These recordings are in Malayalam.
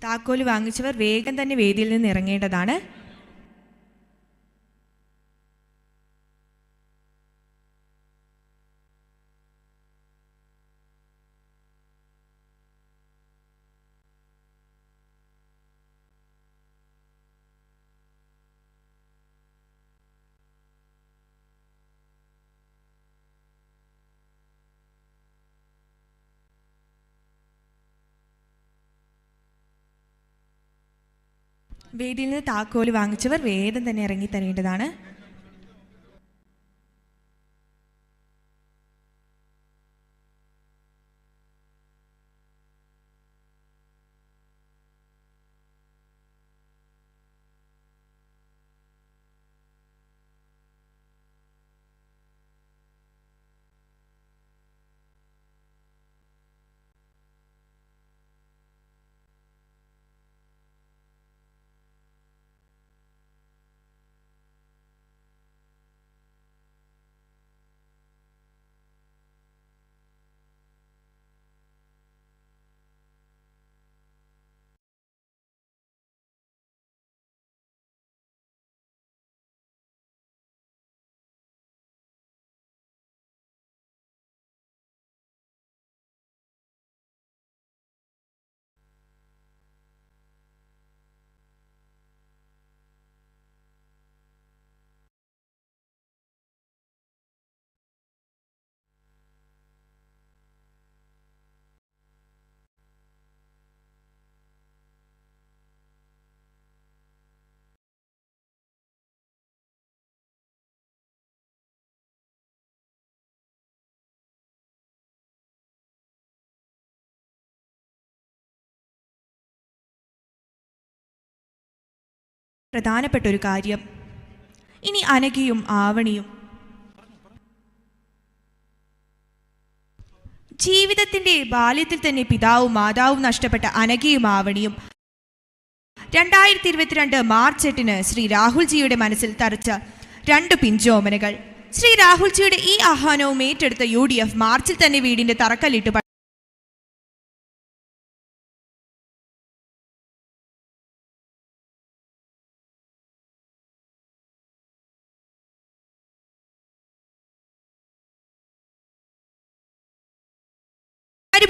താക്കോല് വാങ്ങിച്ചവർ വേഗം തന്നെ വേദിയിൽ നിന്ന് ഇറങ്ങേണ്ടതാണ്. വേദിയിൽ നിന്ന് താക്കോല് വാങ്ങിച്ചവർ വേഗം തന്നെ ഇറങ്ങി തരേണ്ടതാണ്. പ്രധാനപ്പെട്ട ഒരു കാര്യം, ഇനി അനഘയും ആവണിയും ജീവിതത്തിന്റെ ബാല്യത്തിൽ തന്നെ പിതാവും മാതാവും നഷ്ടപ്പെട്ട അനഘയും ആവണിയും 2022 മാർച്ച് 8 ശ്രീ രാഹുൽജിയുടെ മനസ്സിൽ തറച്ച 2 പിഞ്ചോമനകൾ. ശ്രീ രാഹുൽജിയുടെ ഈ ആഹ്വാനവും ഏറ്റെടുത്ത UDF മാർച്ചിൽ തന്നെ വീടിന്റെ തറക്കല്ലിട്ട്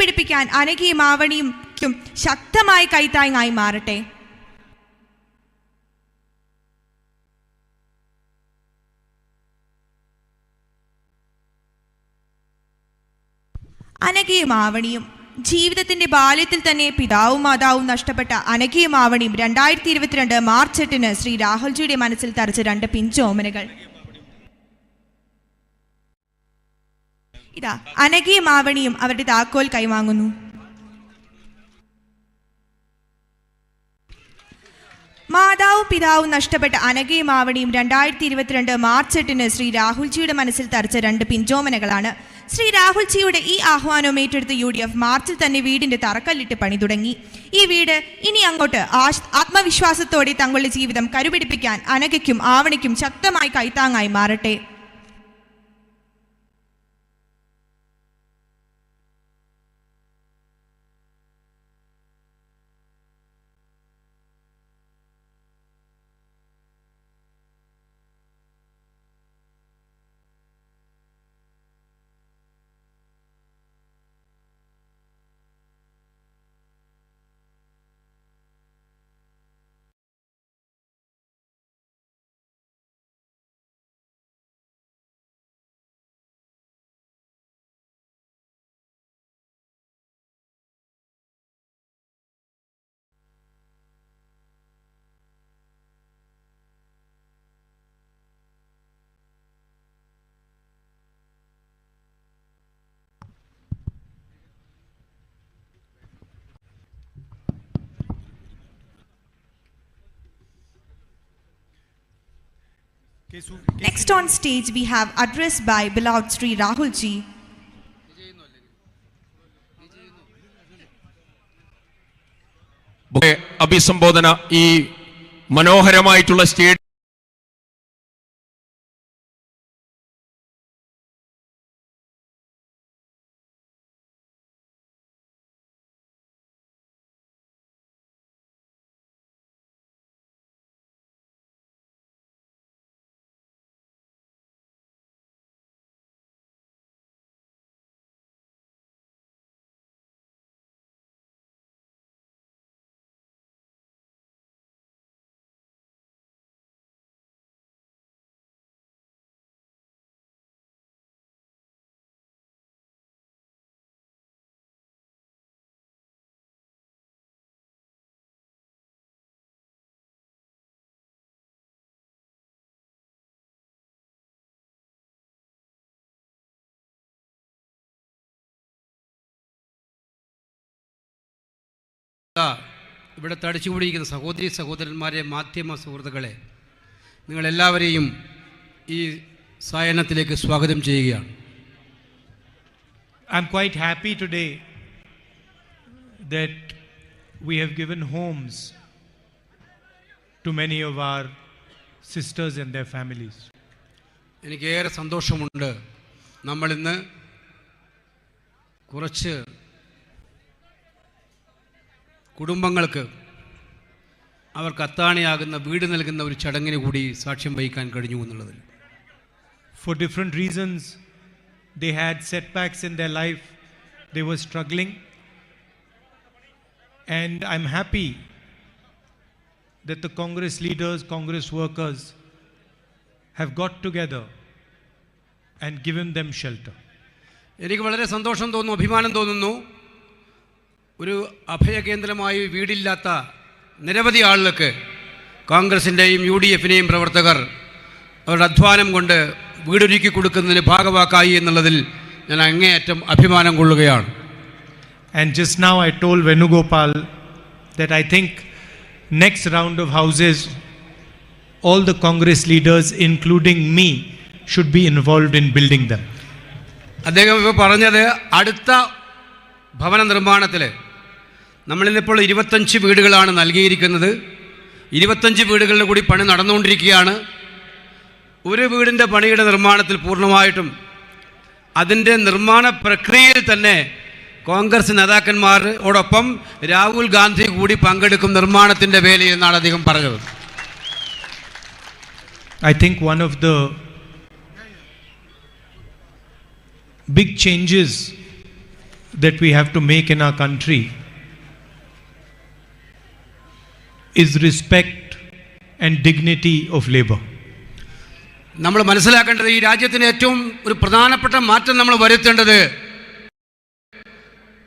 പിടിപ്പിക്കാൻ അനഘയും ആവണിയും ശക്തമായ കൈത്താങ്ങായി മാറട്ടെ. അനഘയും ആവണിയും ജീവിതത്തിന്റെ ബാല്യത്തിൽ തന്നെ പിതാവും മാതാവും നഷ്ടപ്പെട്ട അനഘയും ആവണിയും 2022 മാർച്ച് 8 ശ്രീ രാഹുൽജിയുടെ മനസ്സിൽ തറച്ച 2 പിഞ്ചോമനകൾ. ഇതാ അനഘയും ആവണിയും അവരുടെ താക്കോൽ കൈവാങ്ങുന്നു. മാതാവും പിതാവും നഷ്ടപ്പെട്ട അനഘയും ആവണിയും 2022 മാർച്ച് 8 ശ്രീ രാഹുൽജിയുടെ മനസ്സിൽ തറച്ച 2 പിഞ്ചോമനകളാണ്. ശ്രീ രാഹുൽജിയുടെ ഈ ആഹ്വാനം ഏറ്റെടുത്ത UDF മാർച്ചിൽ തന്നെ വീടിന്റെ തറക്കല്ലിട്ട് പണി തുടങ്ങി. ഈ വീട് ഇനി അങ്ങോട്ട് ആത്മവിശ്വാസത്തോടെ തങ്ങളുടെ ജീവിതം കരുപിടിപ്പിക്കാൻ അനഘയ്ക്കും ആവണിക്കും ശക്തമായി കൈത്താങ്ങായി മാറട്ടെ. Next on stage we have address by beloved Sri Rahul Ji. അഭിസംബോധന ഈ മനോഹരമായിട്ടുള്ള സ്റ്റേജ് ഇവിടെ തടിച്ചുകൂടിയിരിക്കുന്ന സഹോദരി സഹോദരന്മാരെ, മാധ്യമ സുഹൃത്തുക്കളെ, നിങ്ങളെല്ലാവരെയും ഈ സായനത്തിലേക്ക് സ്വാഗതം ചെയ്യുകയാണ്. I'm quite happy today that we have given homes to many of our sisters and their families. എനിക്കേറെ സന്തോഷമുണ്ട്. നമ്മളിന്ന് കുറച്ച് കുടുംബങ്ങൾക്ക് അവർക്ക് അത്താണിയാകുന്ന വീട് നൽകുന്ന ഒരു ചടങ്ങിന് കൂടി സാക്ഷ്യം വഹിക്കാൻ കഴിഞ്ഞു എന്നുള്ളതിൽ. For different reasons, they had setbacks in their life. They were struggling. And I'm happy that the Congress leaders, Congress workers have got together and given them shelter. എനിക്ക് വളരെ സന്തോഷം തോന്നുന്നു, അഭിമാനം തോന്നുന്നു. ഒരു അഭയകേന്ദ്രമായി വീടില്ലാത്ത നിരവധി ആളുകൾക്ക് കോൺഗ്രസിൻ്റെയും UDFിനെയും പ്രവർത്തകർ അവരുടെ അധ്വാനം കൊണ്ട് വീടൊരുക്കി കൊടുക്കുന്നതിന് ഭാഗവാക്കായി എന്നുള്ളതിൽ ഞാൻ അങ്ങേയറ്റം അഭിമാനം കൊള്ളുകയാണ്. And just now I told Venugopal that I think next round of houses, all the Congress leaders, including me, should be involved in building them. അദ്ദേഹം ഇപ്പോൾ പറഞ്ഞത് അടുത്ത ഭവന നിർമ്മാണത്തിൽ നമ്മളിന്നിപ്പോൾ 25 വീടുകളാണ് നൽകിയിരിക്കുന്നത്. 25 വീടുകളുടെ കൂടി പണി നടന്നുകൊണ്ടിരിക്കുകയാണ്. ഒരു വീടിൻ്റെ പണിയുടെ നിർമ്മാണത്തിൽ പൂർണ്ണമായിട്ടും അതിൻ്റെ നിർമ്മാണ പ്രക്രിയയിൽ തന്നെ കോൺഗ്രസ് നേതാക്കന്മാരോടൊപ്പം രാഹുൽ ഗാന്ധി കൂടി പങ്കെടുക്കും നിർമ്മാണത്തിൻ്റെ വേലയിൽ എന്നാണ് അദ്ദേഹം പറഞ്ഞത്. I think one of the big changes that we have to make in our country is respect and dignity of labor. നമ്മൾ മനസ്സിലാക്കേണ്ടത് ഈ രാജ്യത്തിന് ഏറ്റവും ഒരു പ്രധാനപ്പെട്ട മാറ്റം നമ്മൾ വരുത്തേണ്ടത്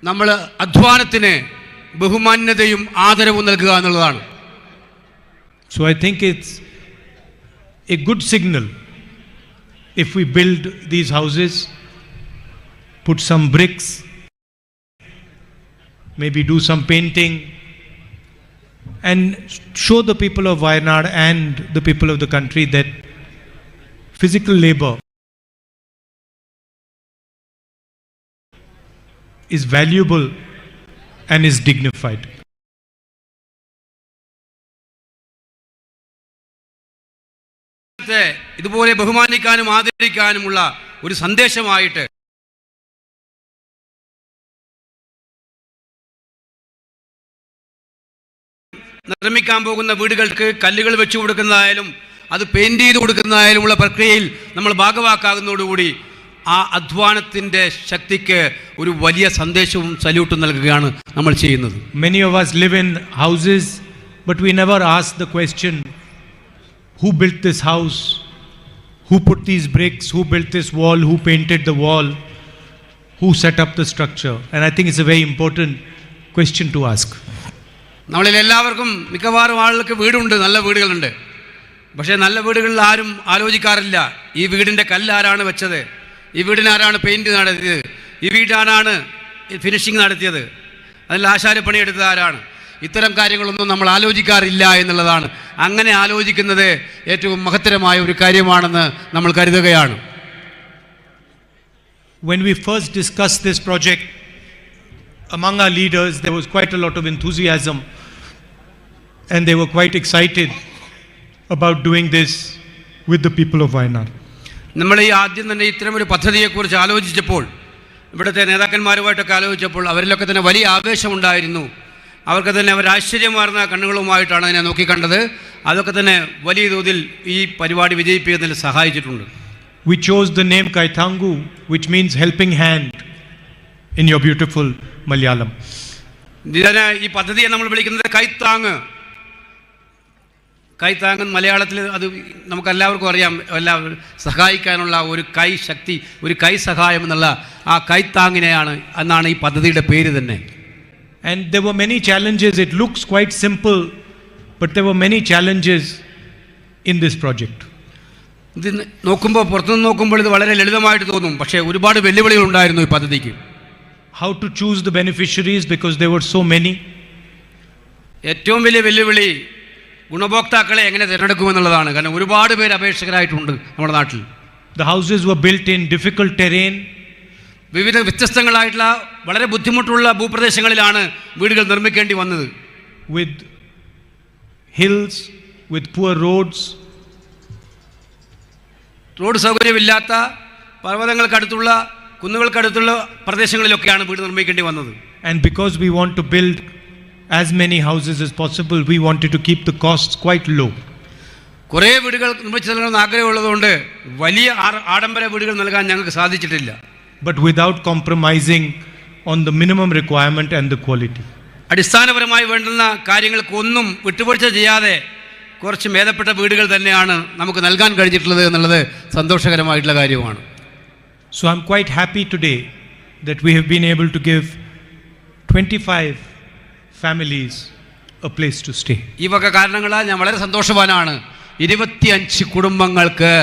നമ്മൾ അധ്വാനത്തിന് ബഹുമാന്യതയും ആദരവും നൽകുക എന്നുള്ളതാണ്. So I think it's a good signal if we build these houses, put some bricks, maybe do some painting, and show the people of Wayanad and the people of the country that physical labor is valuable and is dignified. ഇതുപോലെ ബഹുമാനിക്കാനും ആദരിക്കാനുമുള്ള ഒരു സന്ദേശമായിട്ട് നിർമ്മിക്കാൻ പോകുന്ന വീടുകൾക്ക് കല്ലുകൾ വെച്ചു കൊടുക്കുന്നതായാലും അത് പെയിന്റ് ചെയ്ത് കൊടുക്കുന്നതായാലുമുള്ള പ്രക്രിയയിൽ നമ്മൾ ഭാഗവാക്കാകുന്നതോടുകൂടി ആ അധ്വാനത്തിൻ്റെ ശക്തിക്ക് ഒരു വലിയ സന്ദേശവും സല്യൂട്ടും നൽകുകയാണ് നമ്മൾ ചെയ്യുന്നത്. Many of us live in houses, but we never ask the question, who built this house? Who put these bricks? Who built this wall? Who painted the wall? Who set up the structure? And I think it's a very important question to ask. നമ്മളിൽ എല്ലാവർക്കും മിക്കവാറും ആളുകൾക്ക് വീടുണ്ട്, നല്ല വീടുകളുണ്ട്. പക്ഷേ നല്ല വീടുകളിൽ ആരും ആലോചിക്കാറില്ല ഈ വീടിൻ്റെ കല്ല് ആരാണ് വെച്ചത്, ഈ വീടിനാരാണ് പെയിൻറ് നടത്തിയത്, ഈ വീടാരാണ് ഫിനിഷിങ് നടത്തിയത്, അതിൽ ആശാരപ്പണി എടുത്തത് ആരാണ്. ഇത്തരം കാര്യങ്ങളൊന്നും നമ്മൾ ആലോചിക്കാറില്ല എന്നുള്ളതാണ്. അങ്ങനെ ആലോചിക്കുന്നത് ഏറ്റവും മഹത്തരമായ ഒരു കാര്യമാണെന്ന് നമ്മൾ കരുതുകയാണ്. When we first discussed this project among our leaders, there was quite a lot of enthusiasm and they were quite excited about doing this with the people of Wayanad. നമ്മൾ ഈ ആദ്യം തന്നെ ഇത്തരമൊരു പദ്ധതിയെക്കുറിച്ച് ആലോചിച്ചപ്പോൾ, ഇവിടുത്തെ നേതാക്കന്മാരുമായിട്ടൊക്കെ ആലോചിച്ചപ്പോൾ അവരിലൊക്കെ തന്നെ വലിയ ആവേശമുണ്ടായിരുന്നു. അവർക്ക് തന്നെ അവർ ആശ്ചര്യമാർന്ന കണ്ണുകളുമായിട്ടാണ് അതിനെ നോക്കിക്കണ്ടത്. അതൊക്കെ തന്നെ വലിയ തോതിൽ ഈ പരിപാടി വിജയിപ്പിക്കുന്നതിൽ സഹായിച്ചിട്ടുണ്ട്. We chose the name Kaithangu, which means helping hand in your beautiful Malayalam. ഇതിനെ ഈ പദ്ധതിയെ നമ്മൾ വിളിക്കുന്നത് കൈത്താങ്ങ്. കൈത്താങ്ങ് മലയാളത്തിൽ അത് നമുക്കെല്ലാവർക്കും അറിയാം. എല്ലാവരും സഹായിക്കാനുള്ള ഒരു കൈ ശക്തി, ഒരു കൈ സഹായം എന്നുള്ള ആ കൈത്താങ്ങിനെയാണ് എന്നാണ് ഈ പദ്ധതിയുടെ പേര് തന്നെ. And there were many challenges. It looks quite simple, but there were many challenges in this project. ഇത് നോക്കുമ്പോൾ, പുറത്തുനിന്ന് നോക്കുമ്പോൾ ഇത് വളരെ ലളിതമായിട്ട് തോന്നും, പക്ഷേ ഒരുപാട് വെല്ലുവിളികൾ ഉണ്ടായിരുന്നു ഈ പദ്ധതിക്ക്. How to choose the beneficiaries because there were so many. ഏറ്റവും വലിയ വെല്ലുവിളി ഗുണഭോക്താക്കളെ എങ്ങനെ തിരഞ്ഞെടുക്കുമെന്നുള്ളതാണ്. കാരണം ഒരുപാട് പേര് അപേക്ഷകരായിട്ടുണ്ട് നമ്മുടെ നാട്ടിൽ. The houses were built in difficult terrain. വിവിധ വ്യത്യസ്തങ്ങളായിട്ടുള്ള വളരെ ബുദ്ധിമുട്ടുള്ള ഭൂപ്രദേശങ്ങളിലാണ് വീടുകൾ നിർമ്മിക്കേണ്ടി വന്നത്. With hills, with poor roads. Road സൗകര്യമില്ലാത്ത പർവ്വതങ്ങൾക്കടുത്തുള്ള കുന്നുകൾക്കടുത്തുള്ള പ്രദേശങ്ങളിലൊക്കെയാണ് വീട് നിർമ്മിക്കേണ്ടി വന്നത്. And because we want to build as many houses as possible, we wanted to keep the costs quite low. കുറേ വീടുകൾ നിർമ്മിച്ചു നൽകണമെന്ന് ആഗ്രഹമുള്ളതുകൊണ്ട് വലിയ ആഡംബര വീടുകൾ നൽകാൻ ഞങ്ങൾക്ക് സാധിച്ചിട്ടില്ല. But without compromising on the minimum requirement and the quality. അടിസ്ഥാനപരമായി വേണ്ടുന്ന കാര്യങ്ങൾക്കൊന്നും വിട്ടുവീഴ്ച ചെയ്യാതെ കുറച്ച് ഭേദപ്പെട്ട വീടുകൾ തന്നെയാണ് നമുക്ക് നൽകാൻ കഴിഞ്ഞിട്ടുള്ളത് എന്നുള്ളത് സന്തോഷകരമായിട്ടുള്ള കാര്യമാണ്. So I'm quite happy today that we have been able to give 25 families a place to stay. ഈ വക കാരണങ്ങളാൽ ഞാൻ വളരെ സന്തോഷവാനാണ്. 25 കുടുംബങ്ങൾക്ക്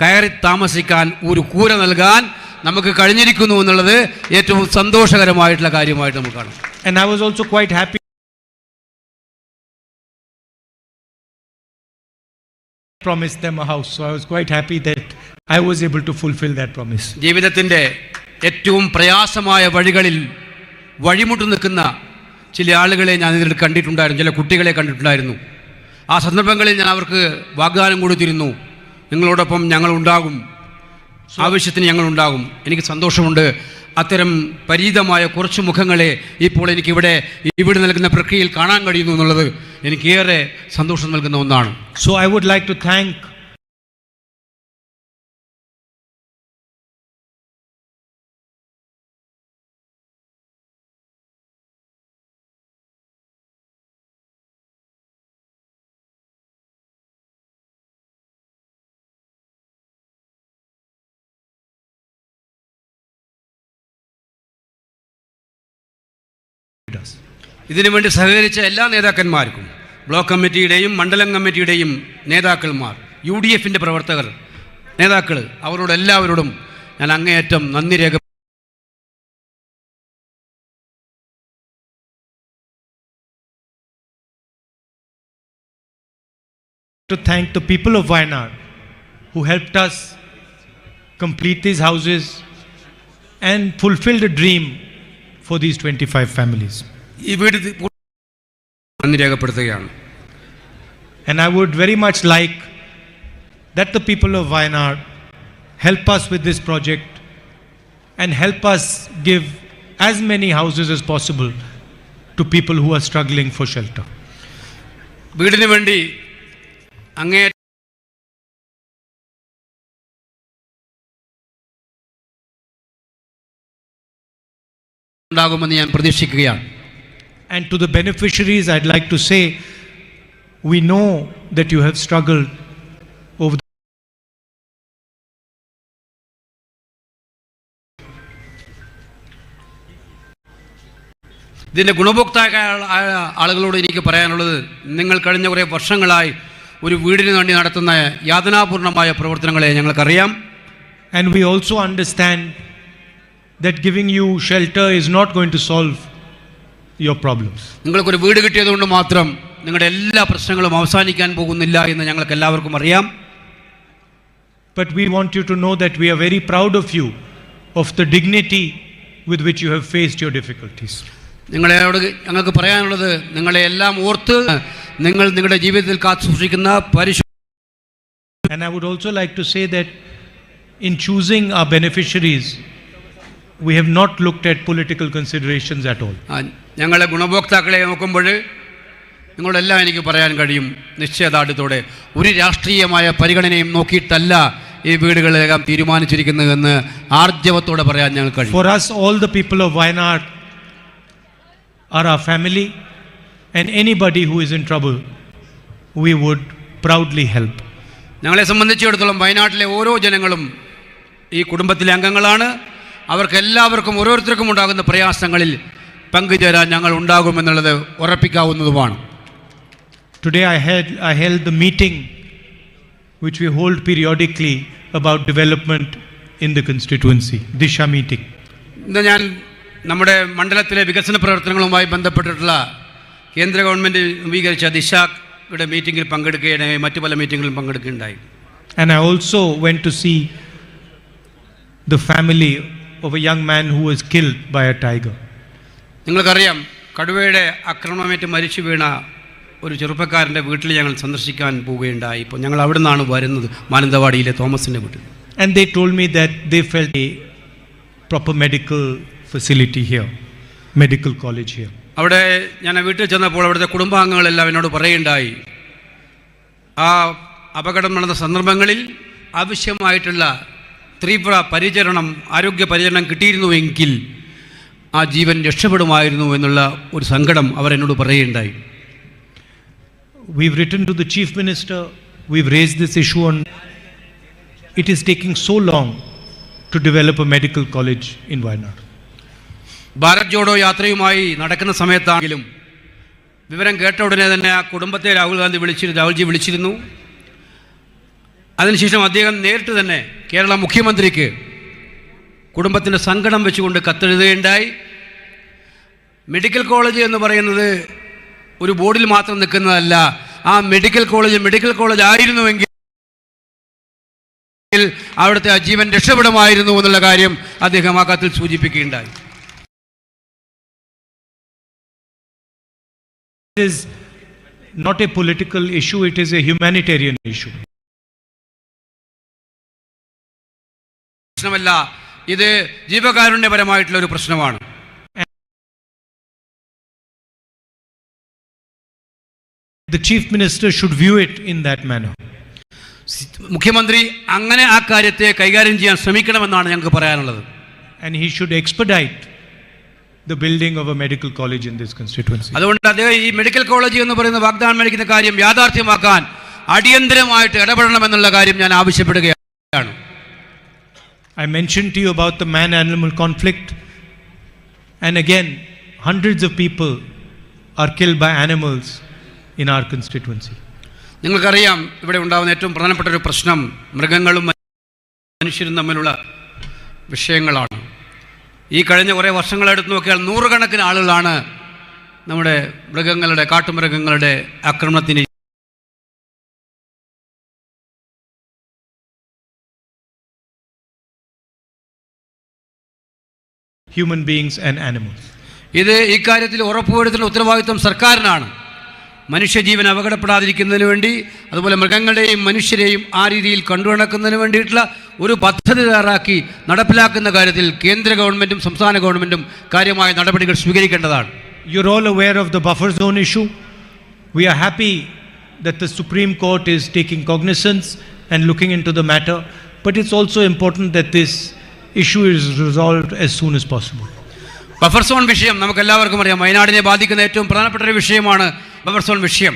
കയറി താമസിക്കാൻ ഒരു കൂര നൽകാൻ നമുക്ക് കഴിഞ്ഞിരിക്കുന്നു എന്നുള്ളത് ഏറ്റവും സന്തോഷകരമായിട്ടുള്ള കാര്യമായിട്ട് നമുക്ക് കാണാം. And I was also quite happy to promise them a house. So I was quite happy that I was able to fulfill that promise. ജീവിതത്തിൻ്റെ ഏറ്റവും പ്രയാസമായ വഴികളിൽ വഴിമുട്ടി നിൽക്കുന്ന ചില ആളുകളെ ഞാൻ ഇതിൽ കണ്ടിട്ടുണ്ടായിരുന്നു, ചില കുട്ടികളെ കണ്ടിട്ടുണ്ടായിരുന്നു. ആ സന്ദർഭങ്ങളിൽ ഞാൻ അവർക്ക് വാഗ്ദാനം കൊടുത്തിരുന്നു, നിങ്ങളോടൊപ്പം ഞങ്ങളുണ്ടാകും, ആവശ്യത്തിന് ഞങ്ങളുണ്ടാകും. എനിക്ക് സന്തോഷമുണ്ട്, അത്തരം പരിചിതമായ കുറച്ച് മുഖങ്ങളെ ഇപ്പോൾ എനിക്കിവിടെ ഈ വീട് നൽകുന്ന പ്രക്രിയയിൽ കാണാൻ കഴിയുന്നു എന്നുള്ളത് എനിക്കേറെ സന്തോഷം നൽകുന്ന ഒന്നാണ്. So I would like to thank us. ഇതിനു വേണ്ടി സഹകരിച്ച എല്ലാ നേതാക്കന്മാർക്കും, ബ്ലോക്ക് കമ്മിറ്റിയുടെയും മണ്ഡലം കമ്മിറ്റിയുടെയും നേതാക്കന്മാർ, UDFൻ്റെ പ്രവർത്തകർ, നേതാക്കൾ, അവരോട് എല്ലാവരോടും ഞാൻ അങ്ങേയറ്റം നന്ദി രേഖ. To thank the people of Wayanad who helped us complete these houses and fulfill the dream for these 25 families. ഈ വീട് നന്ദി രേഖപ്പെടുത്തുകയാണ്. And I would very much like that the people of Wayanad help us with this project and help us give as many houses as possible to people who are struggling for shelter. വീടിന് വേണ്ടി അങ്ങേ ഉണ്ടാകുമെന്ന് ഞാൻ പ്രതീക്ഷിക്കുകയാണ്. And to the beneficiaries, I'd like to say, we know that you have struggled over ഇതിൻ്റെ ഗുണഭോക്താക്കളായ ആളുകളോട് എനിക്ക് പറയാനുള്ളത്, നിങ്ങൾ കഴിഞ്ഞ കുറേ വർഷങ്ങളായി ഒരു വീടിന് വേണ്ടി നടത്തുന്ന യാതനാപൂർണമായ പ്രവർത്തനങ്ങളെ ഞങ്ങൾക്കറിയാം. And we also understand that giving you shelter is not going to solve your problems. നിങ്ങൾക്കൊരു വീട് കിട്ടിയതുകൊണ്ട് മാത്രം നിങ്ങളുടെ എല്ലാ പ്രശ്നങ്ങളും അവസാനിക്കാൻ പോകുന്നില്ല എന്ന് ഞങ്ങൾക്ക് എല്ലാവർക്കും അറിയാം. But we want you to know that we are very proud of you, of the dignity with which you have faced your difficulties. നിങ്ങളോട് ഞങ്ങൾക്ക് പറയാനുള്ളത്, നിങ്ങളെ എല്ലാം ഓർത്ത് നിങ്ങൾ നിങ്ങളുടെ ജീവിതത്തിൽ കാത്തു സൂക്ഷിക്കുന്ന And I would also like to say that in choosing our beneficiaries, we have not looked at political considerations at all. ഞങ്ങളെ ഗുണഭോക്താക്കളെ നോക്കുമ്പോൾ നിങ്ങളെല്ലാം എനിക്ക് പറയാൻ കഴിയും നിശ്ചയദാർഢ്യത്തോടെ, ഒരു രാഷ്ട്രീയമായ പരിഗണനയും നോക്കിയിട്ടല്ല ഈ വീടുകളെല്ലാം തീരുമാനിച്ചിരിക്കുന്നതെന്ന് ആർജവത്തോടെ പറയാൻ ഞങ്ങൾക്ക് കഴിയും. For us, all the people of Wayanad are our family, and anybody who is in trouble, we would proudly help. ഞങ്ങളെ സംബന്ധിച്ചിടത്തോളം വയനാട്ടിലെ ഓരോ ജനങ്ങളും ഈ കുടുംബത്തിലെ അംഗങ്ങളാണ്. അവർക്ക് എല്ലാവർക്കും ഓരോരുത്തർക്കും ഉണ്ടാകുന്ന പ്രയാസങ്ങളിൽ പങ്കുചേരാൻ ഞങ്ങൾ ഉണ്ടാകുമെന്നുള്ളത് ഉറപ്പിക്കാവുന്നതുമാണ്. Today I held the meeting which we hold periodically about development in the constituency, Disha meeting. ഇന്ന് ഞാൻ നമ്മുടെ മണ്ഡലത്തിലെ വികസന പ്രവർത്തനങ്ങളുമായി ബന്ധപ്പെട്ടിട്ടുള്ള കേന്ദ്ര ഗവൺമെൻറ് രൂപീകരിച്ച ദിശയുടെ മീറ്റിങ്ങിൽ പങ്കെടുക്കുകയും മറ്റു പല മീറ്റിങ്ങുകളിലും പങ്കെടുക്കുകയുണ്ടായി. And I also went to see the family of a young man who was killed by a tiger. നിങ്ങൾക്കറിയാം, കടുവയുടെ ആക്രമണമേറ്റ് മരിച്ചു വീണ ഒരു ചെറുപ്പക്കാരൻ്റെ വീട്ടിൽ ഞങ്ങൾ സന്ദർശിക്കാൻ പോവുകയുണ്ടായി. ഇപ്പോൾ ഞങ്ങൾ അവിടെ നിന്നാണ് വരുന്നത്, മാനന്തവാടിയിലെ തോമസിൻ്റെ വീട്ടിൽ. And they told me that they felt a proper medical facility here, medical college here. അവിടെ ഞാൻ വീട്ടിൽ ചെന്നപ്പോൾ അവിടുത്തെ കുടുംബാംഗങ്ങളെല്ലാം എന്നോട് പറയുകയുണ്ടായി, ആ അപകടം നടന്ന സന്ദർഭങ്ങളിൽ ആവശ്യമായിട്ടുള്ള തീവ്ര പരിചരണം, ആരോഗ്യ പരിചരണം കിട്ടിയിരുന്നുവെങ്കിൽ ആ ജീവൻ രക്ഷപ്പെടുമായിരുന്നു എന്നുള്ള ഒരു സങ്കടം അവർ എന്നോട് പറയുകയുണ്ടായി. We've written to the Chief Minister, we've raised this issue on. It is taking so long to develop a medical college in Wayanad. Bharat Jodo യാത്രയുമായി നടക്കുന്ന സമയത്താണെങ്കിലും വിവരം കേട്ട ഉടനെ തന്നെ ആ കുടുംബത്തെ രാഹുൽജി വിളിച്ചിരുന്നു. അതിനുശേഷം അദ്ദേഹം നേരിട്ട് തന്നെ കേരള മുഖ്യമന്ത്രിക്ക് കുടുംബത്തിൻ്റെ സങ്കടം വെച്ചുകൊണ്ട് കത്തെഴുതുകയുണ്ടായി. മെഡിക്കൽ കോളേജ് എന്ന് പറയുന്നത് ഒരു ബോർഡിൽ മാത്രം നിൽക്കുന്നതല്ല. ആ മെഡിക്കൽ കോളേജ് ആയിരുന്നുവെങ്കിൽ അവിടുത്തെ ആ ജീവൻ രക്ഷപ്പെടുമായിരുന്നു എന്നുള്ള കാര്യം അദ്ദേഹം ആ കത്തിൽ സൂചിപ്പിക്കുകയുണ്ടായി. It is not a political issue, it is a humanitarian issue. പ്രശ്നമല്ല, ഇത് ജീവകാരുണ്യപരമായിട്ടുള്ള ഒരു പ്രശ്നമാണ്. The Chief Minister should view it in that manner. മുഖ്യമന്ത്രി അങ്ങനെ ആ കാര്യത്തെ കൈകാര്യം ചെയ്യാൻ ശ്രമിക്കണമെന്നാണ് ഞങ്ങൾക്ക് പറയാനുള്ളത്. And he should expedite the building of a medical college in this constituency. അതുകൊണ്ട് അദ്ദേഹം ഈ മെഡിക്കൽ കോളേജ് എന്ന് പറയുന്ന വാഗ്ദാനം മേടിക്കുന്ന കാര്യം യാഥാർത്ഥ്യമാക്കാൻ അടിയന്തരമായിട്ട് ഇടപെടണമെന്നുള്ള കാര്യം ഞാൻ ആവശ്യപ്പെടുകയാണ്. I mentioned to you about the man-animal conflict, and again, hundreds of people are killed by animals in our constituency. നിങ്ങൾക്കറിയാം, ഇവിടെ ഉണ്ടാകുന്ന ഏറ്റവും പ്രധാനപ്പെട്ട ഒരു പ്രശ്നം മൃഗങ്ങളും മനുഷ്യരും തമ്മിലുള്ള വിഷയങ്ങളാണ്. ഈ കഴിഞ്ഞ കുറേ വർഷങ്ങളെടുത്ത് നോക്കിയാൽ നൂറുകണക്കിന് ആളുകളാണ് നമ്മുടെ കാട്ടുമൃഗങ്ങളുടെ ആക്രമണത്തിന് Human beings and animals. ഇത് ഇക്കാര്യത്തിൽ ഉറപ്പുവരുത്തുന്ന ഉത്തരവാദിത്വം സർക്കാരിനാണ്. മനുഷ്യജീവൻ അപകടപ്പെടാതിരിക്കുന്നതിന് വേണ്ടി, അതുപോലെ മൃഗങ്ങളെയും മനുഷ്യരെയും ആ രീതിയിൽ കണ്ടുണക്കുന്നതിന് വേണ്ടിയിട്ടുള്ള ഒരു പദ്ധതി തയ്യാറാക്കി നടപ്പിലാക്കുന്ന കാര്യത്തിൽ കേന്ദ്ര ഗവൺമെൻറ്റും സംസ്ഥാന ഗവൺമെൻറ്റും കാര്യമായ നടപടികൾ സ്വീകരിക്കേണ്ടതാണ്. You're all aware of the buffer zone issue. We are happy that the Supreme Court is taking cognizance and looking into the matter, but it's also important that this issue is resolved as soon as possible. Buffer zone വിഷയം നമുക്കെല്ലാവർക്കും അറിയാം. വയനാടിനെ ബാധിക്കുന്ന ഏറ്റവും പ്രധാനപ്പെട്ട ഒരു വിഷയമാണ് ബഫർ സോൺ വിഷയം.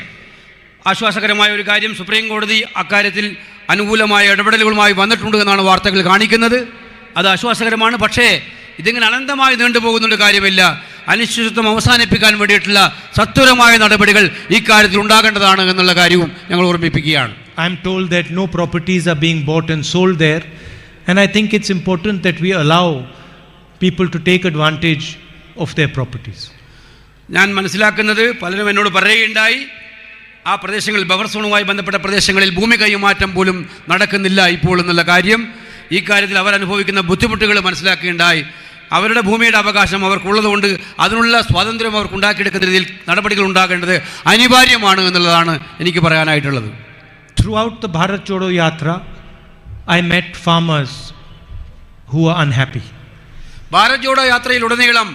ആശ്വാസകരമായ ഒരു കാര്യം, സുപ്രീം കോടതി അക്കാര്യത്തിൽ അനുകൂലമായ ഇടപെടലുകളുമായി വന്നിട്ടുണ്ട് എന്നാണ് വാർത്തകൾ കാണിക്കുന്നത്. അത് ആശ്വാസകരമാണ്. പക്ഷേ ഇതിങ്ങനെ അനന്തമായി നീണ്ടുപോകുന്നൊരു കാര്യമില്ല. അനിശ്ചിതത്വം അവസാനിപ്പിക്കാൻ വേണ്ടിയിട്ടുള്ള സത്വരമായ നടപടികൾ ഈ കാര്യത്തിൽ ഉണ്ടാകേണ്ടതാണ് എന്നുള്ള കാര്യവും ഞങ്ങൾ ഓർമ്മിപ്പിക്കുകയാണ്. I am told that no properties are being bought and sold there, and I think it's important that we allow people to take advantage of their properties. ഞാൻ മനസ്സിലാക്കുന്നത്, പലരും എന്നോട് പറയുകയുണ്ടായി, ആ പ്രദേശങ്ങളിൽ ബഫർ സോണുമായി ബന്ധപ്പെട്ട പ്രദേശങ്ങളിൽ ഭൂമി കൈമാറ്റം പോലും നടക്കുന്നില്ല ഇപ്പോൾ എന്നുള്ള കാര്യം. ഈ കാര്യത്തിൽ അവർ അനുഭവിക്കുന്ന ബുദ്ധിമുട്ടുകൾ മനസ്സിലാക്കുകയുണ്ടായി. അവരുടെ ഭൂമിയുടെ അവകാശം അവർക്കുള്ളതുകൊണ്ട് അതിനുള്ള സ്വാതന്ത്ര്യം അവർക്ക് ഉണ്ടാക്കിയെടുക്കുന്ന രീതിയിൽ നടപടികൾ ഉണ്ടാകേണ്ടത് അനിവാര്യമാണ് എന്നുള്ളതാണ് എനിക്ക് പറയാനായിട്ടുള്ളത്. Throughout the Bharat Jodo Yatra, I met farmers who are unhappy. Bharat Jodo യാത്രയിലുടനീളം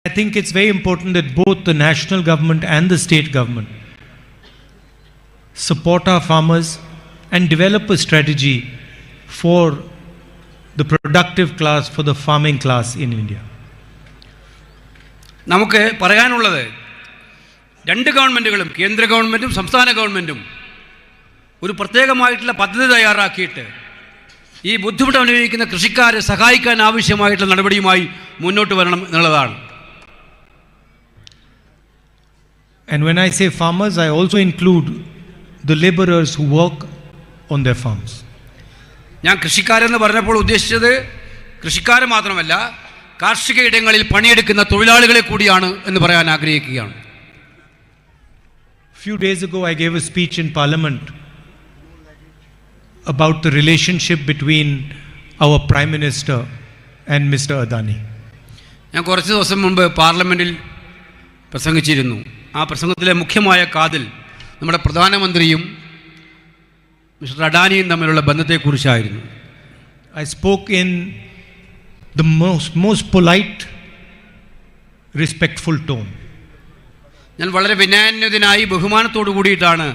I think it's very important that both the national government and the state government support our farmers and develop a strategy for the productive class, for the farming class in India. നമുക്ക് പറയാനുള്ളത് രണ്ട് ഗവൺമെൻറ്റുകളും, കേന്ദ്ര ഗവൺമെൻറ്റും സംസ്ഥാന ഗവൺമെൻറ്റും ഒരു പ്രത്യേകമായിട്ടുള്ള പദ്ധതി തയ്യാറാക്കിയിട്ട് ഈ ബുദ്ധിമുട്ട് അനുഭവിക്കുന്ന കൃഷിക്കാരെ സഹായിക്കാൻ ആവശ്യമായിട്ടുള്ള നടപടിയുമായി മുന്നോട്ട് വരണം എന്നുള്ളതാണ്. And when I say farmers, I also include the laborers who work on their farms. ഞാൻ കൃഷിക്കാരെന്ന് പറഞ്ഞപ്പോൾ ഉദ്ദേശിച്ചത് കൃഷിക്കാരെ മാത്രമല്ല, കാർഷിക ഇടങ്ങളിൽ പണിയെടുക്കുന്ന തൊഴിലാളികളെ കൂടിയാണ് എന്ന് പറയാൻ ആഗ്രഹിക്കുകയാണ്. Few days ago I gave a speech in Parliament about the relationship between our Prime Minister and Mr. Adani. ഞാൻ കുറച്ച് ദിവസം മുമ്പ് പാർലമെൻറ്റിൽ പ്രസംഗിച്ചിരുന്നു. ആ പ്രസംഗത്തിലെ മുഖ്യമായ കാതിൽ നമ്മുടെ പ്രധാനമന്ത്രിയും മിസ്റ്റർ അഡാനിയും തമ്മിലുള്ള ബന്ധത്തെക്കുറിച്ചായിരുന്നു. I spoke in the most polite, respectful tone. ഞാൻ വളരെ വിനയാന്യതനായി ബഹുമാനത്തോടു കൂടിയിട്ടാണ്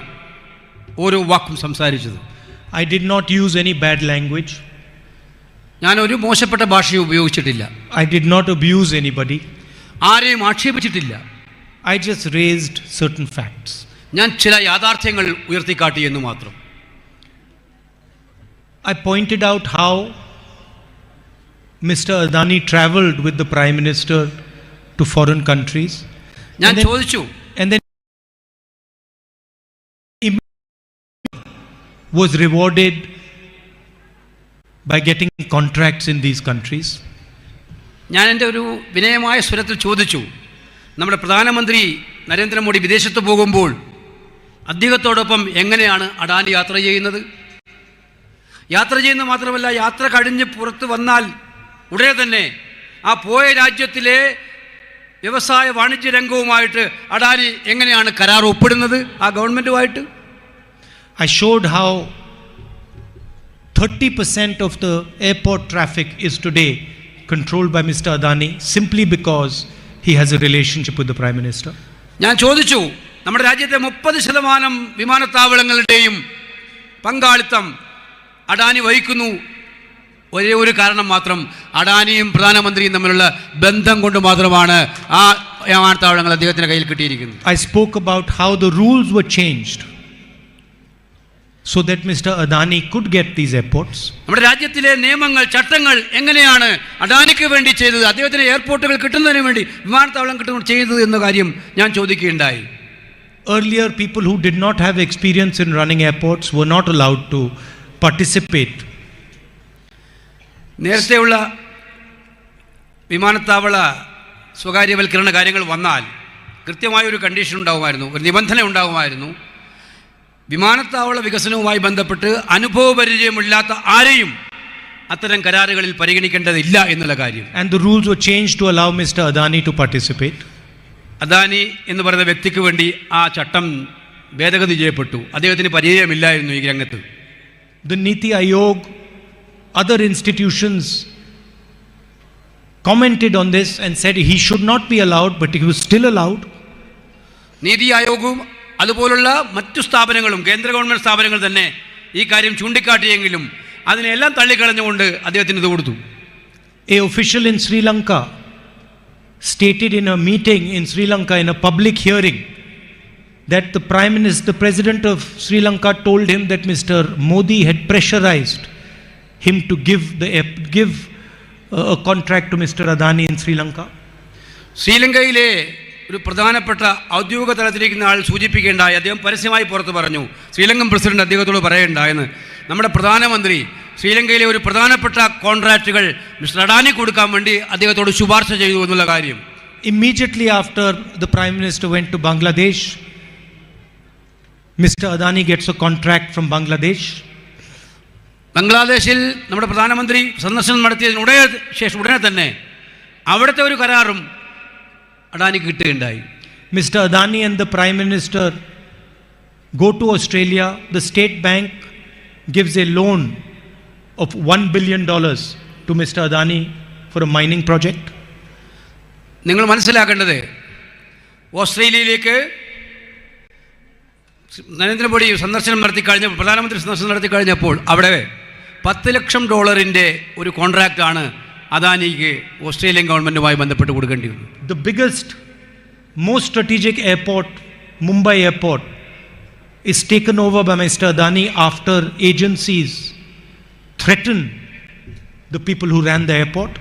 ഓരോ വാക്കും സംസാരിച്ചത്. I did not use any bad language. ഞാൻ ഒരു മോശപ്പെട്ട ഭാഷയും ഉപയോഗിച്ചിട്ടില്ല. I did not abuse anybody. ആരെയും ആക്ഷേപിച്ചിട്ടില്ല. I just raised certain facts. ഞാൻ ചില യാഥാർത്ഥ്യങ്ങൾ ഉയർത്തിക്കാട്ടി എന്ന് മാത്രം. I pointed out how Mr. Adani traveled with the Prime Minister to foreign countries. ഞാൻ ചോദിച്ചു, And then was rewarded by getting contracts in these countries. ഞാൻ എൻ്റെ ഒരു വിനയമായ സ്വരത്തിൽ ചോദിച്ചു, നമ്മുടെ പ്രധാനമന്ത്രി നരേന്ദ്രമോദി വിദേശത്ത് പോകുമ്പോൾ അദ്ദേഹത്തോടൊപ്പം എങ്ങനെയാണ് അഡാനി യാത്ര ചെയ്യുന്നത്? യാത്ര ചെയ്യുന്നത് മാത്രമല്ല, യാത്ര കഴിഞ്ഞ് പുറത്ത് വന്നാൽ ഉടനെ തന്നെ ആ പോയ രാജ്യത്തിലെ വ്യവസായ വാണിജ്യ രംഗവുമായിട്ട് അഡാനി എങ്ങനെയാണ് കരാർ ഒപ്പിടുന്നത് ആ ഗവൺമെൻറ്റുമായിട്ട്? I showed how 30% of the airport traffic is today controlled by Mr. Adani simply because he has a relationship with the Prime Minister. ഞാൻ ചോദിച്ചു, നമ്മുടെ രാജ്യത്തെ 30% വിമാനത്താവളങ്ങളുടെയും പങ്കാളിത്തം അഡാനി വഹിക്കുന്നു. ഒരേ ഒരു കാരണം മാത്രം, അഡാനിയും പ്രധാനമന്ത്രിയും തമ്മിലുള്ള ബന്ധം കൊണ്ട് മാത്രമാണ് ആ വിമാനത്താവളങ്ങൾ അദ്ദേഹത്തിൻ്റെ കയ്യിൽ കിട്ടിയിരിക്കുന്നത്. I spoke about how the rules were changed so that Mr. Adani could get these airports. നമ്മുടെ രാജ്യത്തിലെ നിയമങ്ങൾ, ചട്ടങ്ങൾ എങ്ങനെയാണ് അഡാനിക്ക് വേണ്ടി ചെയ്തത്, അദ്ദേഹത്തിന് എയർപോർട്ടുകൾ കിട്ടുന്നതിന് വേണ്ടി, വിമാനത്താവളം കിട്ടുന്ന ചെയ്തത് എന്ന കാര്യം ഞാൻ ചോദിക്കുകയുണ്ടായി. Earlier, people who did not have experience in running airports were not allowed to participate. നേരത്തെയുള്ള വിമാനത്താവള സ്വകാര്യവൽക്കരണ കാര്യങ്ങൾ വന്നാൽ കൃത്യമായൊരു കണ്ടീഷൻ ഉണ്ടാകുമായിരുന്നു, ഒരു നിബന്ധന ഉണ്ടാകുമായിരുന്നു. വിമാനത്താവള വികസനവുമായി ബന്ധപ്പെട്ട് അനുഭവപരിചയമില്ലാത്ത ആരെയും അത്തരം കരാറുകളിൽ പരിഗണിക്കേണ്ടതില്ല എന്നുള്ള കാര്യം. And the rules were changed to allow Mr. Adani to participate. Adani എന്ന് പറയുന്ന വ്യക്തിക്ക് വേണ്ടി ആ ചട്ടം ഭേദഗതി ചെയ്യപ്പെട്ടു. അദ്ദേഹത്തിന് പരിചയമില്ലായിരുന്നു ഈ രംഗത്ത്. The Niti Aayog, other institutions commented on this and said he should not be allowed, but he was still allowed. നീതി ആയോഗവും അതുപോലുള്ള മറ്റു സ്ഥാപനങ്ങളും, കേന്ദ്ര ഗവൺമെൻറ് സ്ഥാപനങ്ങൾ തന്നെ ഈ കാര്യം ചൂണ്ടിക്കാട്ടിയെങ്കിലും അതിനെല്ലാം തള്ളിക്കളഞ്ഞുകൊണ്ട് അദ്ദേഹത്തിന് ഇത് കൊടുത്തു. A official in Sri Lanka stated in a meeting in Sri Lanka in a public hearing that the president of Sri Lanka told him that Mr. Modi had pressurized him to give a contract to Mr. Adani in Sri Lanka. ശ്രീലങ്കയിലെ ഒരു പ്രധാനപ്പെട്ട ഔദ്യോഗിക തലത്തിലിരിക്കുന്ന ആൾ സൂചിപ്പിക്കേണ്ടായി, അദ്ദേഹം പരസ്യമായി പുറത്ത് പറഞ്ഞു, ശ്രീലങ്കൻ പ്രസിഡന്റ് അദ്ദേഹത്തോട് പറയേണ്ടായെന്ന്, നമ്മുടെ പ്രധാനമന്ത്രി ശ്രീലങ്കയിലെ ഒരു പ്രധാനപ്പെട്ട കോൺട്രാക്റ്റുകൾ മിസ്റ്റർ അഡാനി കൊടുക്കാൻ വേണ്ടി അദ്ദേഹത്തോട് ശുപാർശ ചെയ്തു എന്നുള്ള കാര്യം. Immediately after the Prime Minister went to Bangladesh, Mr. Adani gets a contract from Bangladesh. ബംഗ്ലാദേശിൽ നമ്മുടെ പ്രധാനമന്ത്രി സന്ദർശനം നടത്തിയതിന് ഉടനെ തന്നെ അവിടുത്തെ ഒരു കരാറും അഡാനിക്ക് കിട്ടുകയുണ്ടായി. Mr. Adani and the Prime Minister go to Australia. The State Bank gives a loan of $1 billion to Mr. Adani for a mining project. നിങ്ങൾ മനസ്സിലാക്കേണ്ടത്, ഓസ്ട്രേലിയയിലേക്ക് നരേന്ദ്രമോദി സന്ദർശനം നടത്തിക്കഴിഞ്ഞപ്പോൾ, പ്രധാനമന്ത്രി സന്ദർശനം നടത്തിക്കഴിഞ്ഞപ്പോൾ അവിടെ $10 ലക്ഷം ഒരു കോൺട്രാക്റ്റാണ് അദാനിക്ക് ഓസ്ട്രേലിയൻ ഗവൺമെൻറ്റുമായി ബന്ധപ്പെട്ട് കൊടുക്കേണ്ടി വന്നു. The biggest, most strategic airport, Mumbai airport, is taken over by Mr. Adani after agencies threaten the people who ran the airport.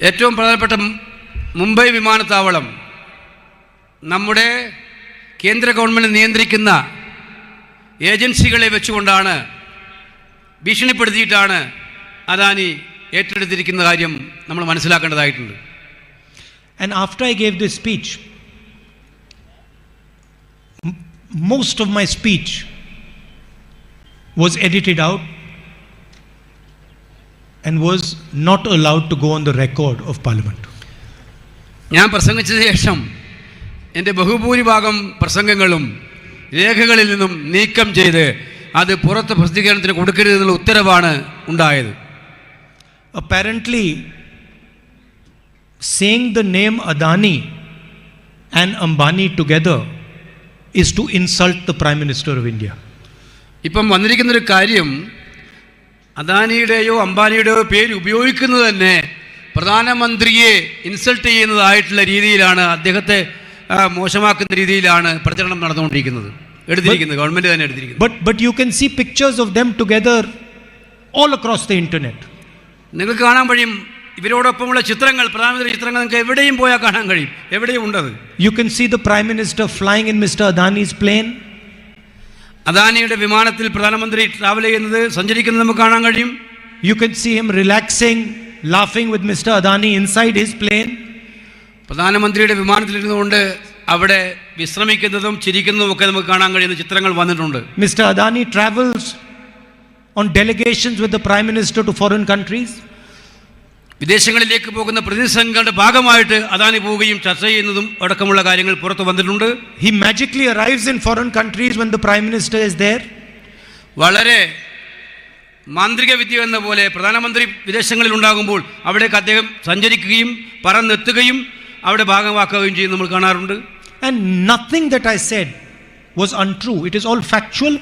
ഏറ്റവും പ്രധാനപ്പെട്ട മുംബൈ വിമാനത്താവളം നമ്മുടെ കേന്ദ്ര ഗവൺമെൻറ് നിയന്ത്രിക്കുന്ന ഏജൻസികളെ വെച്ചുകൊണ്ടാണ്, ഭീഷണിപ്പെടുത്തിയിട്ടാണ് അദാനി ഏറ്റെടുത്തിരിക്കുന്ന കാര്യം നമ്മൾ മനസ്സിലാക്കേണ്ടതായിട്ടുണ്ട്. And after I gave this speech, most of my speech was edited out and was not allowed to go on the record of Parliament. ഞാൻ പ്രസംഗിച്ച ശേഷം എൻ്റെ ബഹുഭൂരിഭാഗം പ്രസംഗങ്ങളും രേഖകളിൽ നിന്നും നീക്കം ചെയ്ത് അത് പുറത്ത് പ്രസിദ്ധീകരണത്തിന് കൊടുക്കരുതെന്നുള്ള ഉത്തരവാണ് ഉണ്ടായത്. Apparently, saying the name Adani and Ambani together is to insult the Prime Minister of India. ഇപ്പം വന്നിരിക്കുന്നൊരു കാര്യം, അദാനിയുടെയോ അംബാനിയുടെയോ പേര് ഉപയോഗിക്കുന്നത് തന്നെ പ്രധാനമന്ത്രിയെ ഇൻസൾട്ട് ചെയ്യുന്നതായിട്ടുള്ള രീതിയിലാണ്, അദ്ദേഹത്തെ മോശമാക്കുന്ന രീതിയിലാണ് പ്രചരണം നടന്നുകൊണ്ടിരിക്കുന്നത്, എടുത്തിരിക്കുന്നത്, ഗവൺമെൻറ് തന്നെ എടുത്തിരിക്കുന്നത്. But you can see pictures of them together all across the internet. നിങ്ങൾക്ക് കാണാൻ കഴിയും ഇവരോടൊപ്പമുള്ള ചിത്രങ്ങൾ, പ്രധാനമന്ത്രി ചിത്രങ്ങൾ നിങ്ങൾക്ക് എവിടെയും പോയാൽ കാണാൻ കഴിയും, എവിടെയും ഉണ്ടത്. You can see the Prime Minister flying in Mr. Adani's plane. അദാനിയുടെ വിമാനത്തിൽ പ്രധാനമന്ത്രി ട്രാവൽ ചെയ്യുന്നത്, സഞ്ചരിക്കുന്നത് നമുക്ക് കാണാൻ കഴിയും. You can see him relaxing, laughing with Mr. Adani inside his plane. പ്രധാനമന്ത്രിയുടെ വിമാനത്തിലിരുന്നുകൊണ്ട് അവിടെ വിശ്രമിക്കുന്നതും ചിരിക്കുന്നതും ഒക്കെ നമുക്ക് കാണാൻ കഴിയുന്ന ചിത്രങ്ങൾ വന്നിട്ടുണ്ട്. Mr. Adani travels on delegations with the Prime Minister to foreign countries. വിദേശങ്ങളിലേക്ക് പോകുന്ന പ്രതിനിധികളുടെ ഭാഗമായിട്ട് അദാനി പോവുകയും ചർച്ച ചെയ്യുന്നതും അടക്കമുള്ള കാര്യങ്ങൾ പുറത്തു വന്നിട്ടുണ്ട്. He magically arrives in foreign countries when the Prime Minister is there. വളരെ മാന്ത്രിക വിദ്യ എന്ന പോലെ പ്രധാനമന്ത്രി വിദേശങ്ങളിൽ ഉണ്ടാകുമ്പോൾ അവിടേക്ക് അദ്ദേഹം സഞ്ചരിക്കുകയും പറന്നെത്തുകയും അവിടെ ഭാഗമാക്കുകയും ചെയ്യും നമ്മൾ കാണാറുണ്ട്. And nothing that I said was untrue. It is all factual.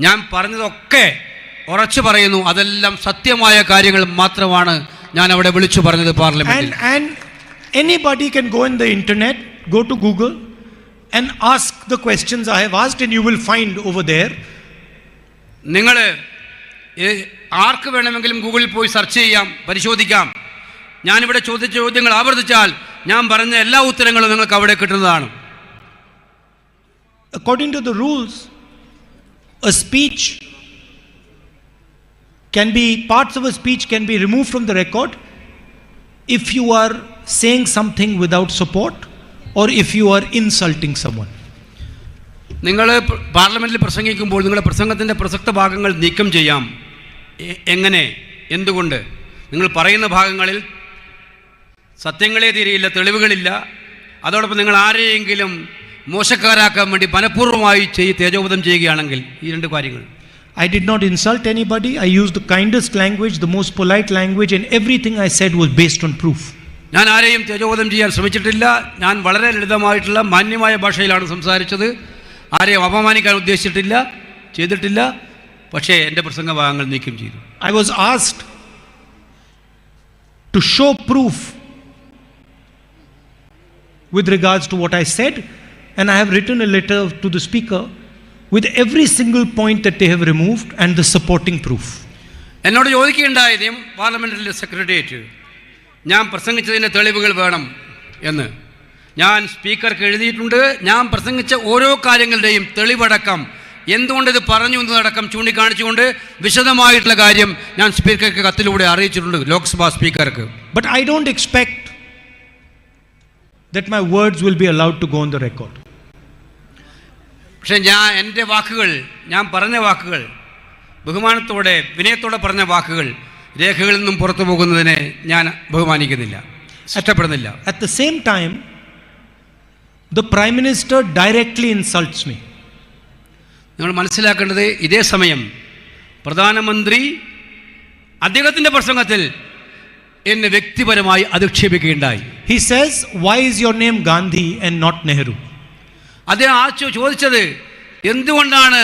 ഞാൻ പറഞ്ഞതൊക്കെ ഉറച്ചു പറയുന്നു, അതെല്ലാം സത്യമായ കാര്യങ്ങൾ മാത്രമാണ് ഞാൻ അവിടെ വിളിച്ചു പറഞ്ഞത് പാർലമെന്റിൽ. And anybody can go in the internet, go to Google and ask the questions I have asked, and you will find over there. നിങ്ങൾ ആർക്ക് വേണമെങ്കിലും ഗൂഗിളിൽ പോയി സെർച്ച് ചെയ്യാം, പരിശോധിക്കാം. ഞാനിവിടെ ചോദിച്ച ചോദ്യങ്ങൾ ആവർത്തിച്ചാൽ ഞാൻ പറഞ്ഞ എല്ലാ ഉത്തരങ്ങളും നിങ്ങൾക്ക് അവിടെ കിട്ടുന്നതാണ്. According to the rules, a speech can be, parts of a speech can be removed from the record if you are saying something without support or if you are insulting someone. നിങ്ങൾ പാർലമെന്റിൽ പ്രസംഗിക്കുമ്പോൾ നിങ്ങളുടെ പ്രസംഗത്തിൻ്റെ പ്രസക്ത ഭാഗങ്ങൾ നീക്കം ചെയ്യാം. എങ്ങനെ, എന്തുകൊണ്ട്? നിങ്ങൾ പറയുന്ന ഭാഗങ്ങളിൽ സത്യങ്ങളെ തീരെയില്ല, തെളിവുകളില്ല. അതോടൊപ്പം നിങ്ങൾ ആരെയെങ്കിലും മോശക്കാരാക്കാൻ വേണ്ടി മനഃപൂർവ്വമായി തേജോവധം ചെയ്യുകയാണെങ്കിൽ ഈ രണ്ട് കാര്യങ്ങൾ. I did not insult anybody. I used the kindest language, the most polite language, and everything I said was based on proof. ഞാൻ ആരെയും തേജോവധം ചെയ്യാൻ ശ്രമിച്ചിട്ടില്ല. ഞാൻ വളരെ ലളിതമായിട്ടുള്ള മാന്യമായ ഭാഷയിലാണ് സംസാരിച്ചത്. ആരെയും അപമാനിക്കാൻ ഉദ്ദേശിച്ചിട്ടില്ല, ചെയ്തിട്ടില്ല. പക്ഷേ എൻ്റെ പ്രസംഗ ഭാഗങ്ങൾ നീക്കം ചെയ്തു. I was asked to show proof with regards to what I said, and I have written a letter to the speaker with every single point that they have removed and the supporting proof. എന്നോട് ചോദിക്കുകയുണ്ടായി പാർലമെന്റിലെ സെക്രട്ടേറിയറ്റ്, ഞാൻ പ്രസംഗിച്ചതിൻ്റെ തെളിവുകൾ വേണം എന്ന്. ഞാൻ സ്പീക്കർക്ക് എഴുതിയിട്ടുണ്ട്. ഞാൻ പ്രസംഗിച്ച ഓരോ കാര്യങ്ങളുടെയും തെളിവടക്കം, എന്തുകൊണ്ട് ഇത് പറഞ്ഞു എന്നതടക്കം ചൂണ്ടിക്കാണിച്ചുകൊണ്ട് വിശദമായിട്ടുള്ള കാര്യം ഞാൻ സ്പീക്കർക്ക് കത്തിലൂടെ അറിയിച്ചിട്ടുണ്ട്, ലോക്സഭാ സ്പീക്കർക്ക്. But I don't expect that my words will be allowed to go on the record. പക്ഷേ എൻ്റെ വാക്കുകൾ, ഞാൻ പറഞ്ഞ വാക്കുകൾ, ബഹുമാനത്തോടെ വിനയത്തോടെ പറഞ്ഞ വാക്കുകൾ രേഖകളിൽ നിന്നും പുറത്തു പോകുന്നതിനെ ഞാൻ ബഹുമാനിക്കുന്നില്ല, ഇഷ്ടപ്പെടുന്നില്ല. At the same time, the Prime Minister directly insults me. നിങ്ങൾ മനസ്സിലാക്കേണ്ടത്, ഇതേ സമയം പ്രധാനമന്ത്രി അദ്ദേഹത്തിൻ്റെ പ്രസംഗത്തിൽ എന്നെ വ്യക്തിപരമായി അധിക്ഷേപിക്കുകയുണ്ടായി. He says, why is your name Gandhi and not Nehru? അദ്ദേഹം ചോദിച്ചത് എന്തുകൊണ്ടാണ്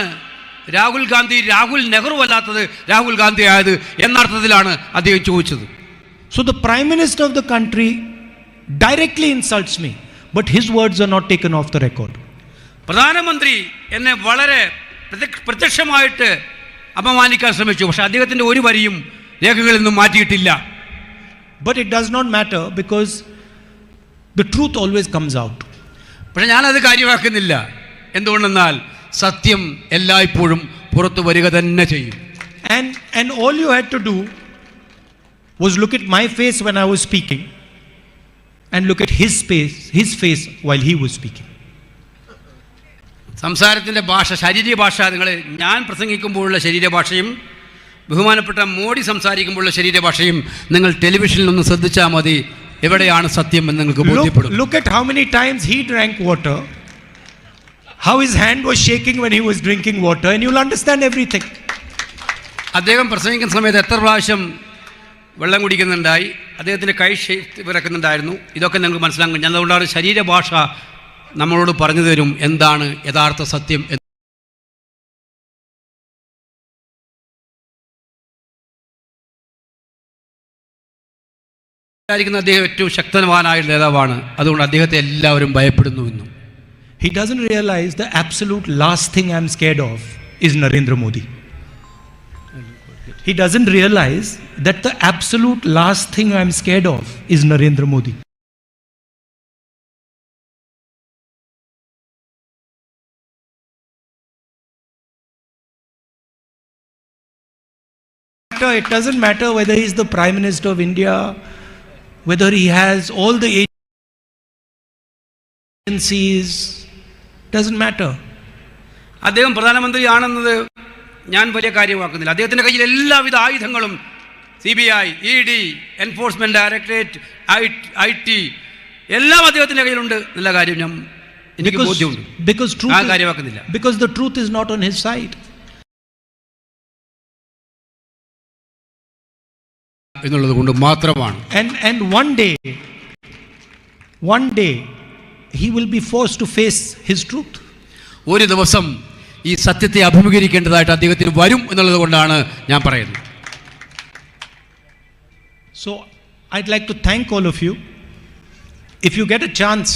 രാഹുൽ നെഹ്റു അല്ലാത്തത് രാഹുൽ ഗാന്ധി ആയത് എന്നർത്ഥത്തിലാണ് അദ്ദേഹം ചോദിച്ചത്. So the Prime Minister of the country directly insults me, but his words are not taken off the record. പ്രധാനമന്ത്രി എന്നെ വളരെ പ്രത്യക്ഷമായിട്ട് അപമാനിക്കാൻ ശ്രമിച്ചു, പക്ഷെ അദ്ദേഹത്തിന്റെ ഒരു വരിയും രേഖകളിൽ നിന്നും മാറ്റിയിട്ടില്ല. But it does not matter because the truth always comes out. പക്ഷെ ഞാനത് കാര്യമാക്കുന്നില്ല. എന്തുകൊണ്ടെന്നാൽ സത്യം എല്ലായ്പ്പോഴും പുറത്തു വരിക തന്നെ ചെയ്യും. And all you had to do was look at my face when I was speaking and look at his face while he was speaking. സംസാരത്തിൻ്റെ ഭാഷ, ശാരീരിക ഭാഷ, നിങ്ങൾ ഞാൻ പ്രസംഗിക്കുമ്പോഴുള്ള ശരീരഭാഷയും ബഹുമാനപ്പെട്ട മോഡി സംസാരിക്കുമ്പോഴുള്ള ശരീരഭാഷയും നിങ്ങൾ ടെലിവിഷനിൽ ഒന്ന് ശ്രദ്ധിച്ചാൽ മതി, എവിടെയാണ് സത്യം എന്ന് നിങ്ങൾക്ക് ബോധ്യപ്പെടും. Look at how many times he drank water, how his hand was shaking when he was drinking water, and you'll understand everything. അദ്ദേഹം പ്രസംഗിക്കുന്ന സമയത്ത് എത്ര പ്രാവശ്യം വെള്ളം കുടിക്കുന്നുണ്ടായി, അദ്ദേഹത്തിൻ്റെ കൈ വിറക്കുന്നുണ്ടായിരുന്നു, ഇതൊക്കെ നിങ്ങൾക്ക് മനസ്സിലാക്കും. ഞാൻ അതുകൊണ്ടാണ് ശരീരഭാഷ നമ്മളോട് പറഞ്ഞു തരും എന്താണ് യഥാർത്ഥ സത്യം. അദ്ദേഹം ഏറ്റവും ശക്തവാനായ നേതാവാണ്, അതുകൊണ്ട് അദ്ദേഹത്തെ എല്ലാവരും ഭയപ്പെടുന്നു എന്നും. He doesn't realize the absolute last thing I'm scared of is Narendra Modi. He doesn't realize that the absolute last thing I'm scared of is Narendra Modi. It doesn't matter whether he's the Prime Minister of India, whether he has all the agencies, doesn't matter. അദ്ദേഹം പ്രധാനമന്ത്രിയാണെന്നത് ഞാൻ വലിയ കാര്യമാക്കുന്നില്ല. അദ്ദേഹത്തിൻ്റെ കയ്യിൽ എല്ലാവിധ ആയുധങ്ങളും CBI, ED, enforcement directorate, IT എല്ലാം അദ്ദേഹത്തിൻ്റെ കയ്യിലുണ്ട് എന്നുള്ള കാര്യം എനിക്ക് ബോധ്യമുണ്ട്. കാര്യമാക്കുന്നില്ല. Because the truth is not on his side. എന്നുള്ളത് കൊണ്ട് മാത്രമാണ്. And one day he will be forced to face his truth. ഒരു ദിവസം ഈ സത്യത്തെ അഭിമുഖീകരിക്കേണ്ടതായിട്ട് അദ്ദേഹത്തിന് വരും എന്നുള്ളത് കൊണ്ടാണ് ഞാൻ പറയുന്നത്. So I'd like to thank all of you. If you get a chance,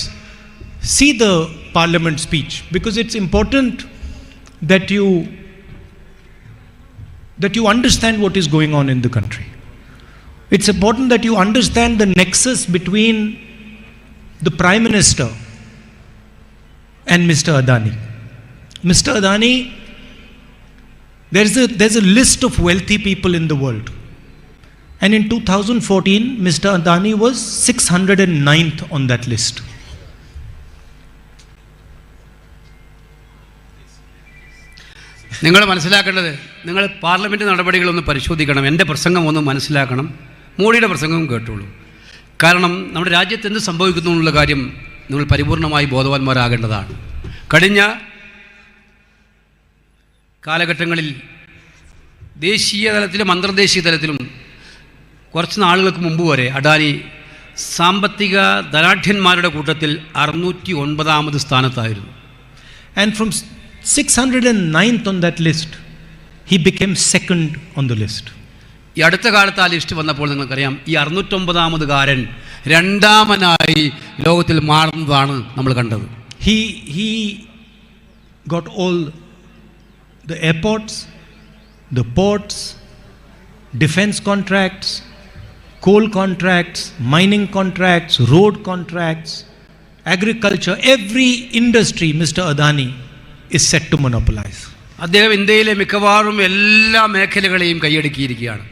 see the parliament speech, because it's important that you understand what is going on in the country. It's important that you understand the nexus between the Prime Minister and Mr. Adani. Mr. Adani, there's a list of wealthy people in the world. And in 2014, Mr. Adani was 609th on that list. നിങ്ങൾ മനസ്സിലാക്കേണ്ടത്, നിങ്ങൾ പാർലമെൻറ്റ് നടപടികളൊന്ന് പരിശോധിക്കണം, എൻ്റെ പ്രസംഗം ഒന്ന് മനസ്സിലാക്കണം, മോഡിയുടെ പ്രസംഗവും കേട്ടോളൂ. കാരണം നമ്മുടെ രാജ്യത്ത് എന്ത് സംഭവിക്കുന്നു എന്നുള്ള കാര്യം നിങ്ങൾ പരിപൂർണമായി ബോധവാന്മാരാകേണ്ടതാണ്. കഴിഞ്ഞ കാലഘട്ടങ്ങളിൽ ദേശീയ തലത്തിലും അന്തർദേശീയ തലത്തിലും കുറച്ച് നാളുകൾക്ക് മുമ്പ് വരെ അഡാനി സാമ്പത്തിക ധനാഢ്യന്മാരുടെ കൂട്ടത്തിൽ 609ാമത് സ്ഥാനത്തായിരുന്നു. And from 609th on that list, he became second on the list. ഈ അടുത്ത കാലത്ത് ആ ലിസ്റ്റ് വന്നപ്പോൾ നിങ്ങൾക്കറിയാം, ഈ 609ാമതുകാരൻ രണ്ടാമനായി ലോകത്തിൽ മാറുന്നതാണ് നമ്മൾ കണ്ടത്. He got all the airports, the ports, defense contracts, coal contracts, mining contracts, road contracts, agriculture, every industry Mr. Adani is set to monopolize. അദ്ദേഹം ഇന്ത്യയിലെ മിക്കവാറും എല്ലാ മേഖലകളെയും കൈയടക്കിയിരിക്കുകയാണ്.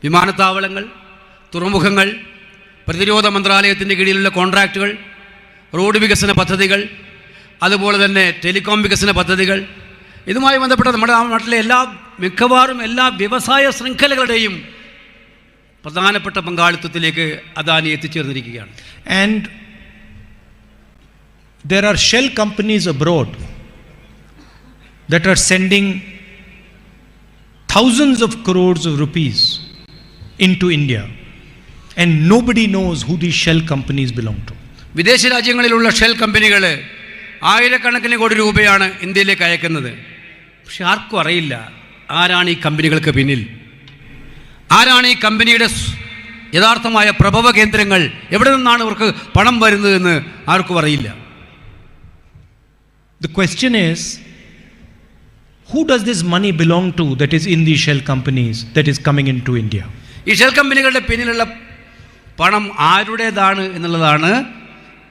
വിമാനത്താവളങ്ങൾ, തുറമുഖങ്ങൾ, പ്രതിരോധ മന്ത്രാലയത്തിൻ്റെ കീഴിലുള്ള കോൺട്രാക്റ്റുകൾ, റോഡ് വികസന പദ്ധതികൾ, അതുപോലെ തന്നെ ടെലികോം വികസന പദ്ധതികൾ, ഇതുമായി ബന്ധപ്പെട്ട നമ്മുടെ നാട്ടിലെ മിക്കവാറും എല്ലാ വ്യവസായ ശൃംഖലകളുടെയും പ്രധാനപ്പെട്ട പങ്കാളിത്തത്തിലേക്ക് Adani എത്തിച്ചേർന്നിരിക്കുകയാണ്. And there are shell companies abroad that are sending thousands of crores of rupees into India And nobody knows who these shell companies belong to. വിദേശ രാജ്യങ്ങളിലുള്ള ഷെൽ കമ്പനികൾ ആയിരക്കണക്കിന് കോടി രൂപയാണ് ഇന്ത്യയിലേക്ക് അയക്കുന്നത്. പക്ഷെ ആർക്കും അറിയില്ല ആരാണ് ഈ കമ്പനികൾക്ക് പിന്നിൽ, ആരാണ് ഈ കമ്പനിയുടെ യഥാർത്ഥമായ പ്രഭവ കേന്ദ്രങ്ങൾ, എവിടെ നിന്നാണ് ഇവർക്ക് പണം വരുന്നതെന്ന് ആർക്കും അറിയില്ല. The question is, who does this money belong to that is in these shell companies that is coming into India? ഈ ഷെൽ കമ്പനികളുടെ പിന്നിലുള്ള പണം ആരുടേതാണ് എന്നുള്ളതാണ്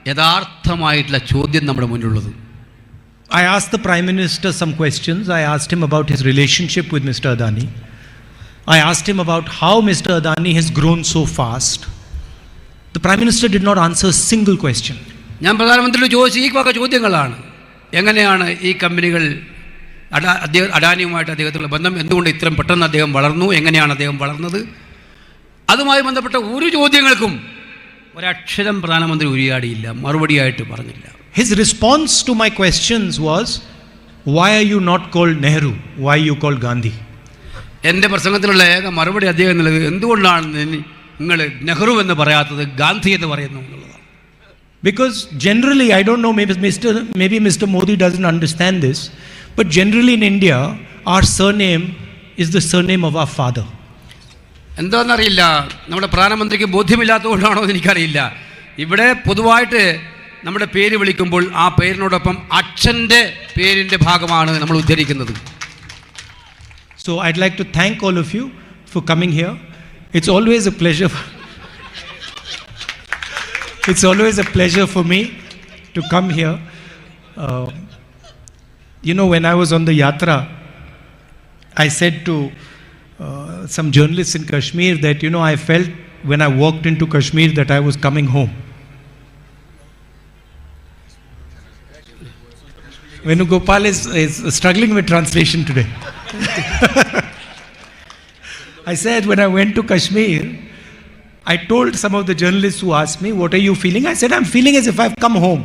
യഥാർത്ഥമായിട്ടുള്ള ചോദ്യം നമ്മുടെ മുന്നിലുള്ളത്. I asked the Prime Minister some questions. I asked him about his relationship with Mr. Adani. I asked him about how Mr. Adani has grown so fast. The Prime Minister did not answer a single question. ഞാൻ പ്രധാനമന്ത്രിയോട് ചോദിച്ച ഈ വക ചോദ്യങ്ങളാണ്. എങ്ങനെയാണ് ഈ കമ്പനികൾ അഡാനിയുമായിട്ട് അദ്ദേഹത്തിലുള്ള ബന്ധം, എന്തുകൊണ്ട് ഇത്രയും പെട്ടെന്ന് അദ്ദേഹം വളർന്നു, എങ്ങനെയാണ് അദ്ദേഹം വളർന്നത്, അതുമായി ബന്ധപ്പെട്ട ഒരു ചോദ്യങ്ങൾക്കും ഒരക്ഷരം പ്രധാനമന്ത്രി ഉരിയാടിയില്ല, മറുപടിയായിട്ട് പറഞ്ഞില്ല. His response to my questions was, why are you not called Nehru? Why you called Gandhi? എൻ്റെ പ്രസംഗത്തിലുള്ള ഏക മറുപടി അദ്ദേഹം എന്നുള്ളത്, എന്തുകൊണ്ടാണ് നിങ്ങൾ നെഹ്റു എന്ന് പറയാത്തത്, ഗാന്ധി എന്ന് പറയുന്നു എന്നുള്ളതാണ്. Because generally, I don't know, maybe Mr. Modi doesn't understand this, but generally in India, our surname is the surname of our father. എന്താണെന്നറിയില്ല, നമ്മുടെ പ്രധാനമന്ത്രിക്ക് ബോധ്യമില്ലാത്തതുകൊണ്ടാണോ എന്ന് എനിക്കറിയില്ല. ഇവിടെ പൊതുവായിട്ട് നമ്മുടെ പേര് വിളിക്കുമ്പോൾ ആ പേരിനോടൊപ്പം അച്ഛൻ്റെ പേരിൻ്റെ ഭാഗമാണ് നമ്മൾ ഉദ്ധരിക്കുന്നത്. So I'd like to thank all of you for coming here. It's always a pleasure. It's always a pleasure for me to come here. When I was on the yatra, I said to some journalists in Kashmir that, I felt when I walked into Kashmir that I was coming home. Venugopal is struggling with translation today. I said when I went to Kashmir, I told some of the journalists who asked me, what are you feeling? I said, I'm feeling as if I've come home.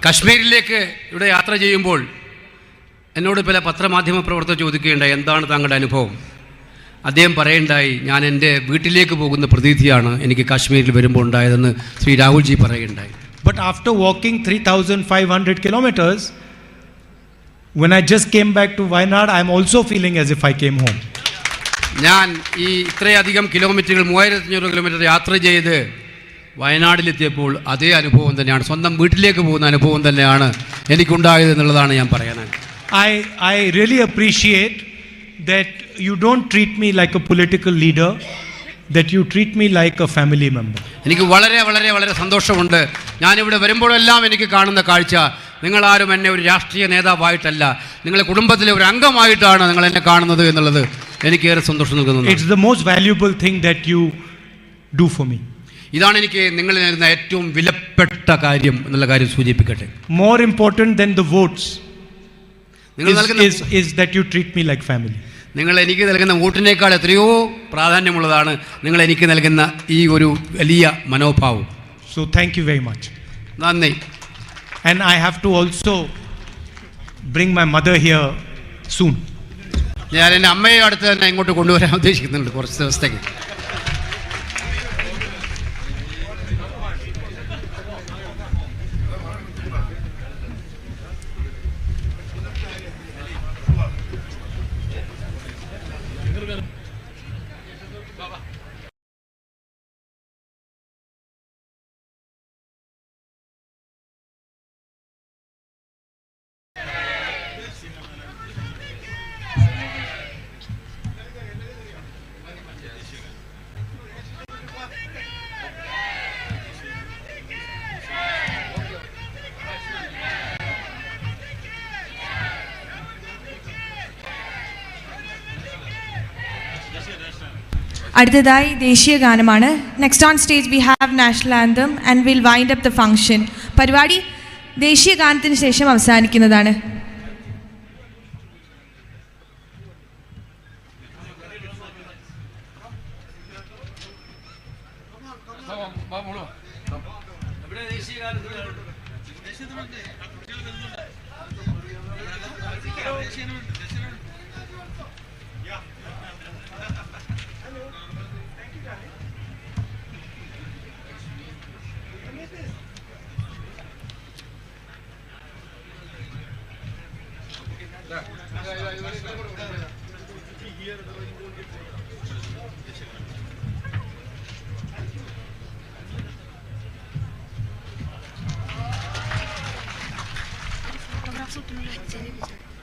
കശ്മീരിലേക്ക് ഇവിടെ യാത്ര ചെയ്യുമ്പോൾ എന്നോട് പല പത്രമാധ്യമ പ്രവർത്തകർ ചോദിക്കുകയുണ്ടായി, എന്താണ് താങ്കളുടെ അനുഭവം? അദ്ദേഹം പറയുണ്ടായി, ഞാൻ എൻ്റെ വീട്ടിലേക്ക് പോകുന്ന പ്രതീതിയാണ് എനിക്ക് കാശ്മീരിൽ വരുമ്പോൾ ഉണ്ടായതെന്ന് ശ്രീ രാഹുൽജി പറയുകയുണ്ടായി. But after walking 3,500 kilometers, when I just came back to Wayanad, I'm also feeling as if I came home. ഞാൻ ഈ ഇത്രയധികം കിലോമീറ്ററുകൾ 3,500 കിലോമീറ്റർ യാത്ര ചെയ്ത് വയനാട്ടിലെത്തിയപ്പോൾ അതേ അനുഭവം തന്നെയാണ്, സ്വന്തം വീട്ടിലേക്ക് പോകുന്ന അനുഭവം തന്നെയാണ് എനിക്കുണ്ടായത് എന്നുള്ളതാണ് ഞാൻ പറയാനാണ്. I really appreciate that you don't treat me like a political leader, that you treat me like a family member. എനിക്ക് വളരെ വളരെ വളരെ സന്തോഷമുണ്ട്. ഞാനിവിടെ വരുമ്പോഴെല്ലാം എനിക്ക് കാണുന്ന കാഴ്ച, നിങ്ങളാരും എന്നെ ഒരു രാഷ്ട്രീയ നേതാവായിട്ടല്ല, നിങ്ങളുടെ കുടുംബത്തിലെ ഒരു അംഗമായിട്ടാണ് നിങ്ങൾ എന്നെ കാണുന്നത് എന്നുള്ളത് എനിക്കേറെ സന്തോഷം നൽകുന്നു. It's the most valuable thing that you do for me. ഇതാണ് എനിക്ക് നിങ്ങൾ നൽകുന്ന ഏറ്റവും വിലപ്പെട്ട കാര്യം എന്നുള്ള കാര്യം സൂചിപ്പിക്കട്ടെ. More important than the votes is that you treat me like family. നിങ്ങൾ എനിക്ക് നൽകുന്ന വോട്ടിനേക്കാൾ എത്രയോ പ്രാധാന്യമുള്ളതാണ് നിങ്ങൾ എനിക്ക് നൽകുന്ന ഈ ഒരു വലിയ മനോഭാവം. So thank you very much. നന്ദി. And I have to also bring my mother here soon. ഞാൻ എൻ്റെ അമ്മയെ അടുത്ത് തന്നെ ഇങ്ങോട്ട് കൊണ്ടുവരാൻ ഉദ്ദേശിക്കുന്നുണ്ട് കുറച്ച് ദിവസത്തേക്ക്. അടുത്തതായി ദേശീയ ഗാനമാണ്. Next on stage we have national anthem and will wind up the function. പരിപാടി ദേശീയ ഗാനത്തിന് ശേഷം അവസാനിക്കുന്നതാണ്. ഫോട്ടോഗ്രാഫ്സ് കിട്ടുന്നില്ല.